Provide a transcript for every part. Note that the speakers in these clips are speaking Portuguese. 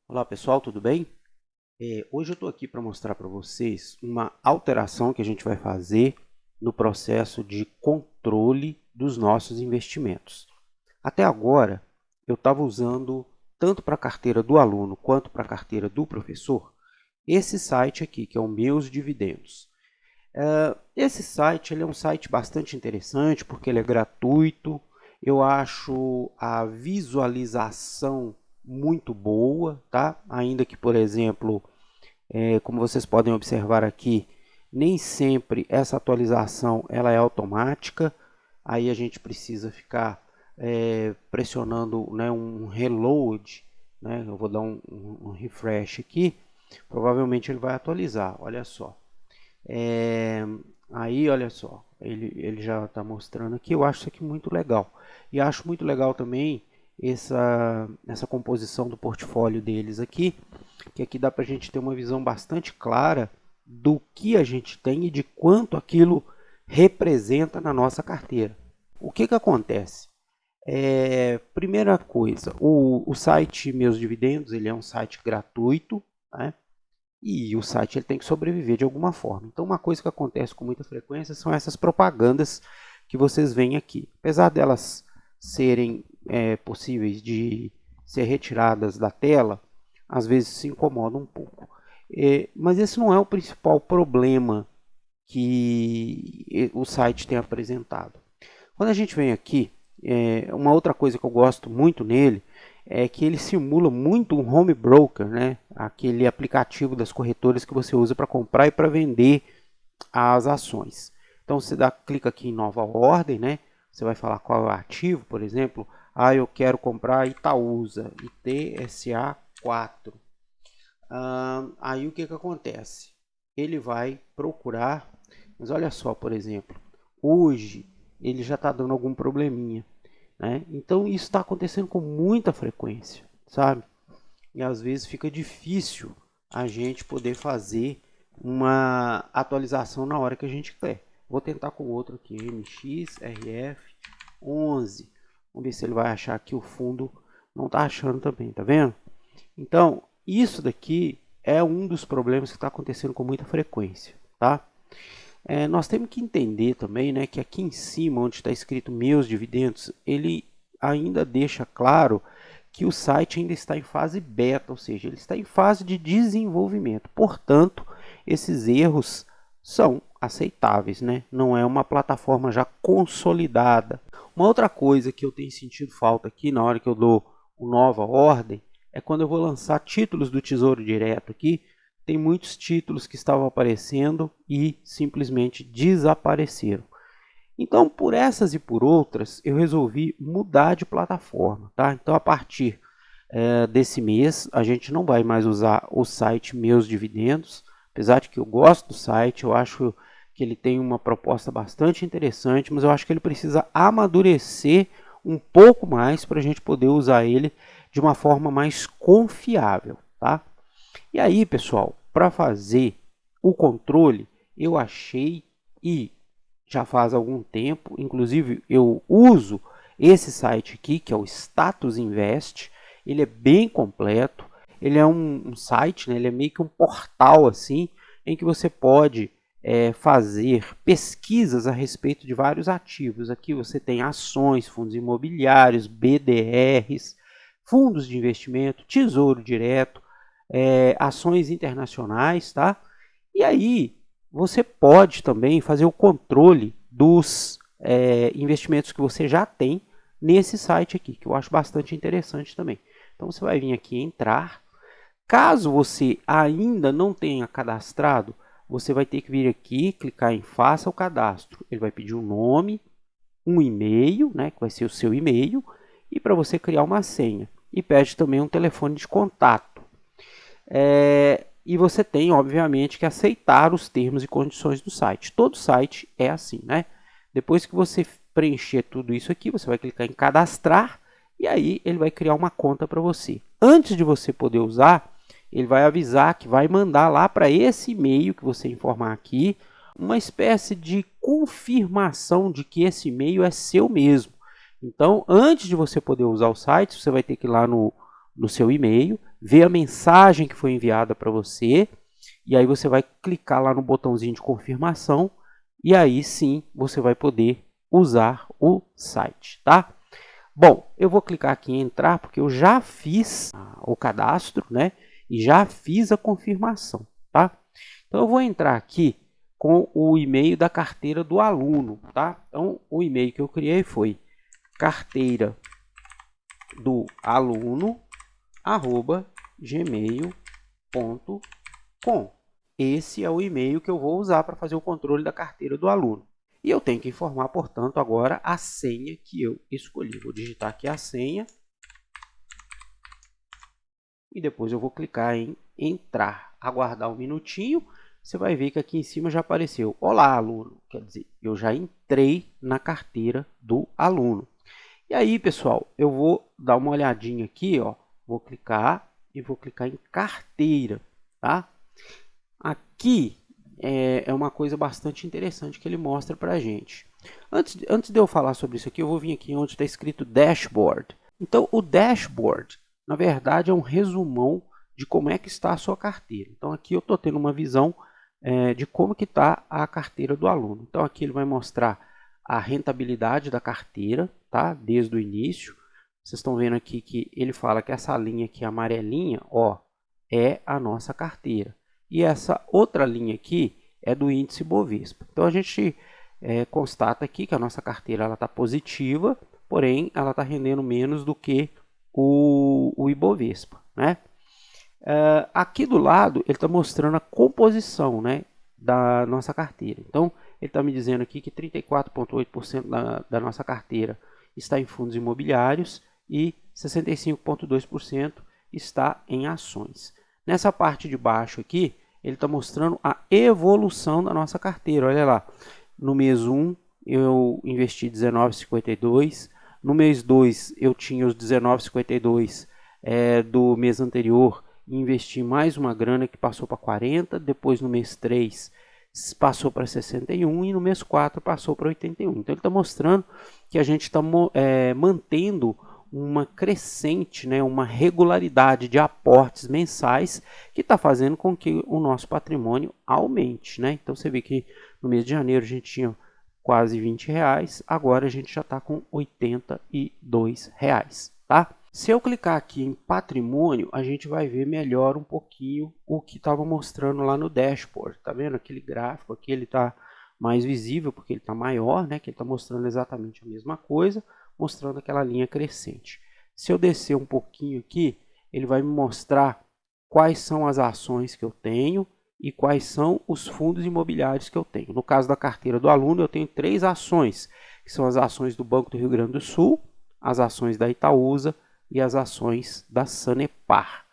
Olá pessoal, tudo bem? Hoje eu estou aqui para mostrar para vocês uma alteração que a gente vai fazer no processo de controle dos nossos investimentos. Até agora eu estava usando tanto para a carteira do aluno quanto para a carteira do professor esse site aqui, que é o Meus Dividendos. Esse site ele é um site bastante interessante porque ele é gratuito. Eu acho a visualização muito boa, tá? Ainda que, por exemplo, como vocês podem observar aqui, nem sempre essa atualização ela é automática. Aí a gente precisa ficar pressionando, né, um reload, né? Eu vou dar um refresh aqui. Provavelmente ele vai atualizar. Olha só. É, Aí, olha só, ele já está mostrando aqui. Eu acho isso aqui muito legal. E acho muito legal também essa composição do portfólio deles aqui, que aqui dá para a gente ter uma visão bastante clara do que a gente tem e de quanto aquilo representa na nossa carteira. O que, que acontece? Primeira coisa, o site Meus Dividendos ele é um site gratuito, né? E o site ele tem que sobreviver de alguma forma. Então, uma coisa que acontece com muita frequência são essas propagandas que vocês veem aqui. Apesar delas serem possíveis de ser retiradas da tela, às vezes se incomodam um pouco. Mas esse não é o principal problema que o site tem apresentado. Quando a gente vem aqui, uma outra coisa que eu gosto muito nele é que ele simula muito um home broker, né? Aquele aplicativo das corretoras que você usa para comprar e para vender as ações. Então você clica aqui em nova ordem, né? Você vai falar qual é o ativo, por exemplo. Eu quero comprar Itaúsa, ITSA 4. Aí o que acontece? Ele vai procurar, mas olha só, por exemplo, hoje ele já está dando algum probleminha, né? Então isso está acontecendo com muita frequência, sabe? E às vezes fica difícil a gente poder fazer uma atualização na hora que a gente quer. Vou tentar com outro aqui, MXRF 11. Vamos ver se ele vai achar que o fundo não está achando também, tá vendo? Então, isso daqui é um dos problemas que está acontecendo com muita frequência, tá? Nós temos que entender também, né, que aqui em cima, onde está escrito Meus Dividendos, ele ainda deixa claro que o site ainda está em fase beta, ou seja, ele está em fase de desenvolvimento. Portanto, esses erros são aceitáveis, né? Não é uma plataforma já consolidada. Uma outra coisa que eu tenho sentido falta aqui na hora que eu dou uma nova ordem é quando eu vou lançar títulos do Tesouro Direto aqui. Tem muitos títulos que estavam aparecendo e simplesmente desapareceram. Então, por essas e por outras, eu resolvi mudar de plataforma, tá? Então, a partir desse mês, a gente não vai mais usar o site Meus Dividendos, apesar de que eu gosto do site, eu acho que ele tem uma proposta bastante interessante, mas eu acho que ele precisa amadurecer um pouco mais para a gente poder usar ele de uma forma mais confiável, tá? E aí, pessoal, para fazer o controle, eu achei e já faz algum tempo, inclusive eu uso esse site aqui, que é o Status Invest. Ele é bem completo, ele é um site, né, ele é meio que um portal assim, em que você pode fazer pesquisas a respeito de vários ativos. Aqui você tem ações, fundos imobiliários, BDRs, fundos de investimento, tesouro direto, ações internacionais, tá? E aí você pode também fazer o controle dos investimentos que você já tem nesse site aqui, que eu acho bastante interessante também. Então você vai vir aqui em entrar. Caso você ainda não tenha cadastrado, você vai ter que vir aqui, clicar em faça o cadastro. Ele vai pedir um nome, um e-mail, né, que vai ser o seu e-mail, e para você criar uma senha. E pede também um telefone de contato. E você tem, obviamente, que aceitar os termos e condições do site. Todo site é assim, né? Depois que você preencher tudo isso aqui, você vai clicar em cadastrar e aí ele vai criar uma conta para você. Antes de você poder usar, ele vai avisar que vai mandar lá para esse e-mail que você informar aqui uma espécie de confirmação de que esse e-mail é seu mesmo. Então, antes de você poder usar o site, você vai ter que ir lá no seu e-mail, ver a mensagem que foi enviada para você, e aí você vai clicar lá no botãozinho de confirmação, e aí sim você vai poder usar o site, tá? Bom, eu vou clicar aqui em entrar, porque eu já fiz o cadastro, né? E já fiz a confirmação, tá? Então eu vou entrar aqui com o e-mail da carteira do aluno, tá? Então o e-mail que eu criei foi carteira do aluno @gmail.com. Esse é o e-mail que eu vou usar para fazer o controle da carteira do aluno. E eu tenho que informar, portanto, agora a senha que eu escolhi. Vou digitar aqui a senha e depois eu vou clicar em entrar, aguardar um minutinho. Você vai ver que aqui em cima já apareceu olá, aluno. Quer dizer, eu já entrei na carteira do aluno. E aí, pessoal, eu vou dar uma olhadinha aqui, ó. Vou clicar e vou clicar em carteira, tá? Aqui é uma coisa bastante interessante que ele mostra para a gente. Antes de eu falar sobre isso aqui, eu vou vir aqui onde está escrito Dashboard. Então, o Dashboard, na verdade, é um resumão de como é que está a sua carteira. Então, aqui eu estou tendo uma visão de como que está a carteira do aluno. Então, aqui ele vai mostrar a rentabilidade da carteira, tá? Desde o início. Vocês estão vendo aqui que ele fala que essa linha aqui amarelinha, ó, é a nossa carteira. E essa outra linha aqui é do índice Bovespa. Então a gente constata aqui que a nossa carteira está positiva, porém ela está rendendo menos do que o Ibovespa, né? Aqui do lado ele está mostrando a composição, né, da nossa carteira. Então ele está me dizendo aqui que 34,8% da nossa carteira está em fundos imobiliários e 65,2% está em ações. Nessa parte de baixo aqui, ele está mostrando a evolução da nossa carteira. Olha lá, no mês 1 eu investi R$19,52, no mês 2 eu tinha os R$19,52 do mês anterior e investi mais uma grana que passou para 40, depois no mês 3 passou para 61 e no mês 4 passou para 81. Então ele está mostrando que a gente está mantendo uma crescente, né, uma regularidade de aportes mensais que está fazendo com que o nosso patrimônio aumente, né? Então você vê que no mês de janeiro a gente tinha quase R$20, agora a gente já está com R$82, tá? Se eu clicar aqui em patrimônio, a gente vai ver melhor um pouquinho o que estava mostrando lá no dashboard. Tá vendo? Aquele gráfico aqui ele está mais visível porque ele está maior, né? Que ele está mostrando exatamente a mesma coisa, mostrando aquela linha crescente. Se eu descer um pouquinho aqui, ele vai me mostrar quais são as ações que eu tenho e quais são os fundos imobiliários que eu tenho. No caso da carteira do aluno, eu tenho 3 ações, que são as ações do Banco do Rio Grande do Sul, as ações da Itaúsa e as ações da Sanepar.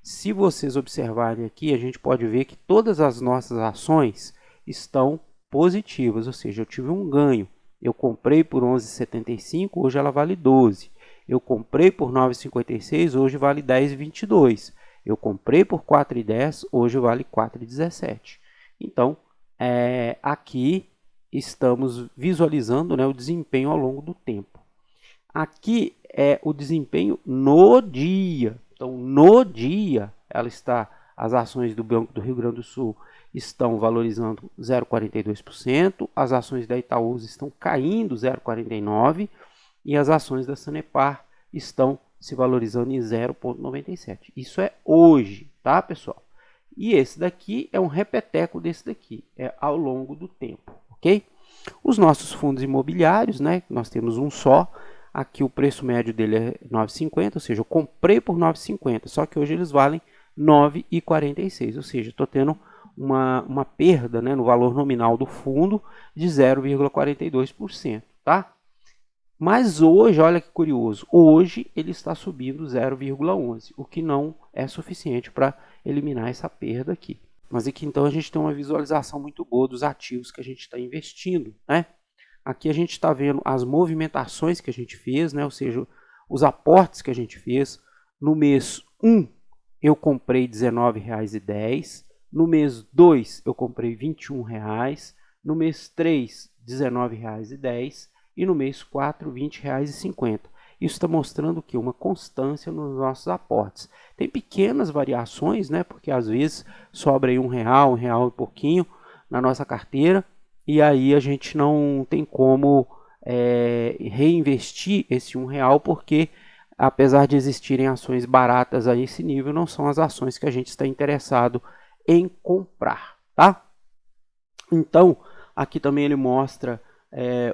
Se vocês observarem aqui, a gente pode ver que todas as nossas ações estão positivas, ou seja, eu tive um ganho. Eu comprei por R$ 11,75, hoje ela vale 12. Eu comprei por R$ 9,56, hoje vale R$ 10,22. Eu comprei por R$ 4,10, hoje vale R$ 4,17. Então, aqui estamos visualizando, né, o desempenho ao longo do tempo. Aqui é o desempenho no dia. Então, no dia, as ações do Banco do Rio Grande do Sul estão valorizando 0,42%, as ações da Itaúsa estão caindo 0,49% e as ações da Sanepar estão se valorizando em 0,97%. Isso é hoje, tá, pessoal? E esse daqui é um repeteco desse daqui, é ao longo do tempo, ok? Os nossos fundos imobiliários, né? Nós temos um só. Aqui o preço médio dele é 9,50, ou seja, eu comprei por 9,50, só que hoje eles valem 9,46, ou seja, estou tendo uma perda, né, no valor nominal do fundo de 0,42%, tá? Mas hoje, olha que curioso, hoje ele está subindo 0,11, o que não é suficiente para eliminar essa perda aqui. Mas aqui então a gente tem uma visualização muito boa dos ativos que a gente está investindo, né? Aqui a gente está vendo as movimentações que a gente fez, né? Ou seja, os aportes que a gente fez. No mês 1, eu comprei R$19,10. No mês 2, eu comprei R$21. No mês 3, R$19,10. E no mês 4, R$20,50. isso está mostrando que uma constância nos nossos aportes. Tem pequenas variações, né? Porque às vezes sobra aí R$ 1, R$ 1 e pouquinho na nossa carteira, e aí a gente não tem como reinvestir esse R$ 1, porque apesar de existirem ações baratas a esse nível, não são as ações que a gente está interessado em comprar, tá? Então, aqui também ele mostra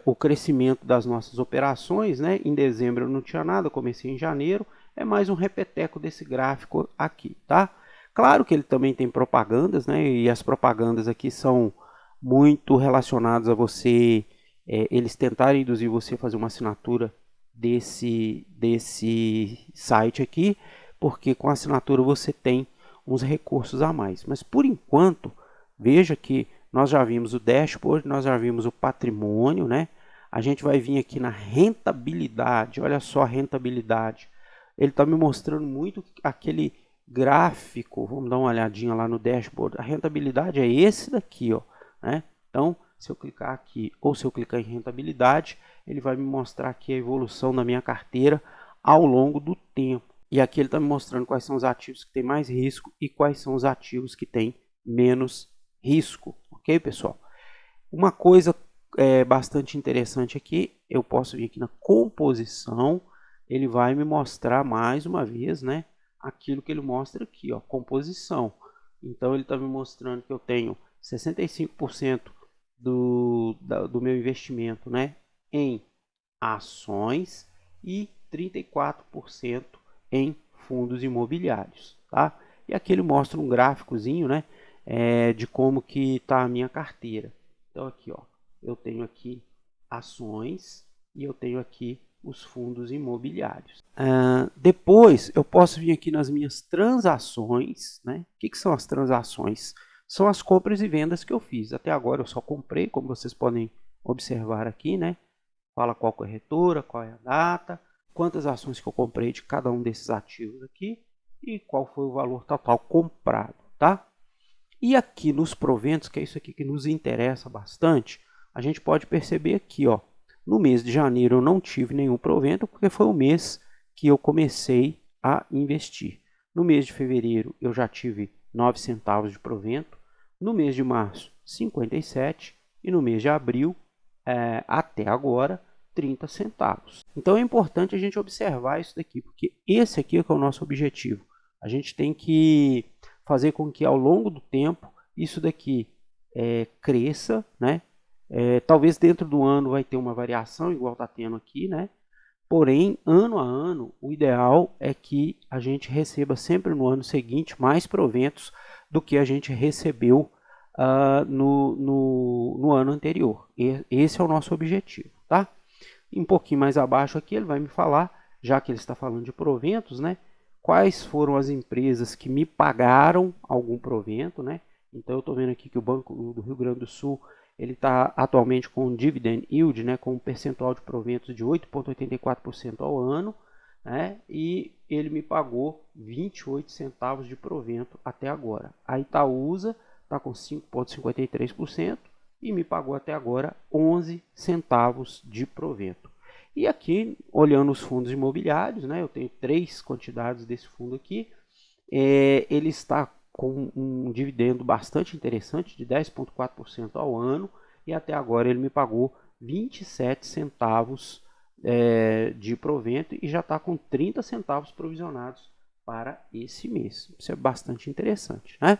o crescimento das nossas operações, né? Em dezembro eu não tinha nada, comecei em janeiro, é mais um repeteco desse gráfico aqui, tá? Claro que ele também tem propagandas, né? E as propagandas aqui são muito relacionadas a você, eles tentarem induzir você a fazer uma assinatura desse site aqui, porque com a assinatura você tem uns recursos a mais. Mas por enquanto, veja que nós já vimos o dashboard, nós já vimos o patrimônio, né? A gente vai vir aqui na rentabilidade, olha só a rentabilidade. Ele está me mostrando muito aquele gráfico, vamos dar uma olhadinha lá no dashboard. A rentabilidade é esse daqui, ó, né? Então, se eu clicar aqui ou se eu clicar em rentabilidade, ele vai me mostrar aqui a evolução da minha carteira ao longo do tempo. E aqui ele está me mostrando quais são os ativos que têm mais risco e quais são os ativos que têm menos risco. Ok, pessoal? Uma coisa bastante interessante aqui, eu posso vir aqui na composição, ele vai me mostrar mais uma vez, né, aquilo que ele mostra aqui, ó, composição. Então ele está me mostrando que eu tenho 65% do meu investimento, né, em ações e 34% em fundos imobiliários, tá? E aqui ele mostra um gráficozinho, né, de como que está a minha carteira. Então aqui, ó, eu tenho aqui ações e eu tenho aqui os fundos imobiliários. Depois eu posso vir aqui nas minhas transações, né? O que são as transações? São as compras e vendas que eu fiz. Até agora eu só comprei, como vocês podem observar aqui, né? Fala qual corretora, qual é a data, quantas ações que eu comprei de cada um desses ativos aqui e qual foi o valor total comprado, tá? E aqui nos proventos, que é isso aqui que nos interessa bastante, a gente pode perceber aqui, ó, no mês de janeiro eu não tive nenhum provento, porque foi o mês que eu comecei a investir. No mês de fevereiro eu já tive 9 centavos de provento, no mês de março 57 e no mês de abril, até agora, 30 centavos. Então é importante a gente observar isso daqui, porque esse aqui é o nosso objetivo. A gente tem que fazer com que ao longo do tempo isso daqui cresça, né? Talvez dentro do ano vai ter uma variação, igual está tendo aqui, né? Porém, ano a ano, o ideal é que a gente receba sempre no ano seguinte mais proventos do que a gente recebeu no ano anterior. Esse é o nosso objetivo, tá? Um pouquinho mais abaixo aqui ele vai me falar, já que ele está falando de proventos, né? Quais foram as empresas que me pagaram algum provento, né? Então eu estou vendo aqui que o Banco do Rio Grande do Sul ele está atualmente com um dividend yield, né, com um percentual de proventos de 8,84% ao ano, né, e ele me pagou 28 centavos de provento até agora. A Itaúsa está com 5,53% e me pagou até agora 11 centavos de provento. E aqui, olhando os fundos imobiliários, né, eu tenho 3 quantidades desse fundo aqui, ele está com um dividendo bastante interessante de 10,4% ao ano e até agora ele me pagou 27 centavos de provento e já está com 30 centavos provisionados para esse mês. Isso é bastante interessante, né?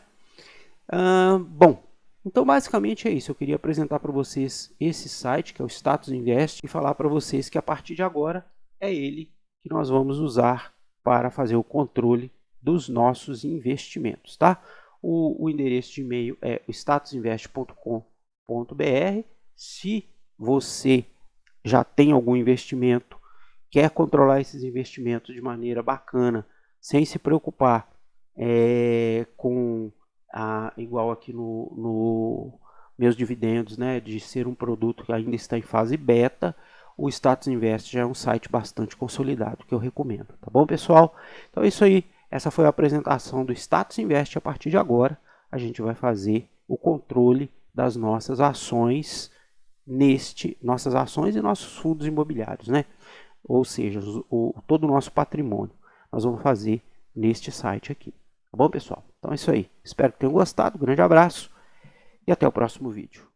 Bom, então basicamente é isso. Eu queria apresentar para vocês esse site que é o Status Invest e falar para vocês que a partir de agora é ele que nós vamos usar para fazer o controle dos nossos investimentos, tá? O endereço de e-mail é statusinvest.com.br. Se você já tem algum investimento, quer controlar esses investimentos de maneira bacana, sem se preocupar com igual aqui no meus dividendos, né, de ser um produto que ainda está em fase beta, o Status Invest já é um site bastante consolidado que eu recomendo, tá bom, pessoal? Então é isso aí. Essa foi a apresentação do Status Invest. A partir de agora, a gente vai fazer o controle das nossas ações nossas ações e nossos fundos imobiliários, né? ou seja, todo o nosso patrimônio. Nós vamos fazer neste site aqui. Tá bom, pessoal? Então é isso aí. Espero que tenham gostado. Um grande abraço e até o próximo vídeo.